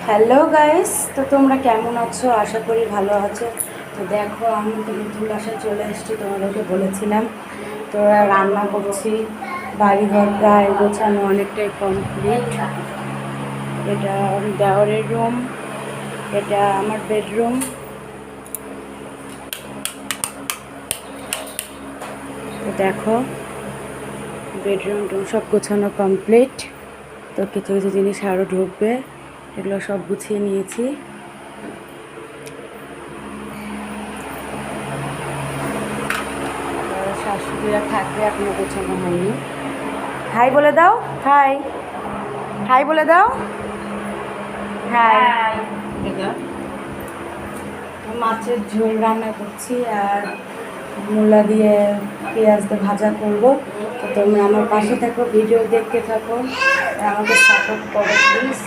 Hello guys, তো তোমরা কেমন আছো? আশা করি ভালো আছো। তো দেখো, আমি তো নতুন বাসায় চলে এসেছি, তোমাদেরকে বলেছিলাম। তো রান্না করছি, বাড়িঘর প্রায় গোছানো অনেকটাই কমপ্লিট। এটা দেওয়ারের রুম, এটা আমার বেডরুম। তো দেখো, বেডরুম টুম সব গোছানো কমপ্লিট। তো কিছু কিছু জিনিস আরও ঢুকবে, এগুলো সব গুছিয়ে নিয়েছি। শাশুড়িরা থাকবে, এখনো গোছানো হয়নি। হাই বলে দাও, হাই, হাই বলে দাও, হাই। মাছের ঝোল রান্না করছি আর মূলা দিয়ে পেঁয়াজ দিয়ে ভাজা করব। তো তোমরা আমার পাশে থাকো, ভিডিও দেখতে থাকো আর আমাকে সাপোর্ট করো প্লিজ।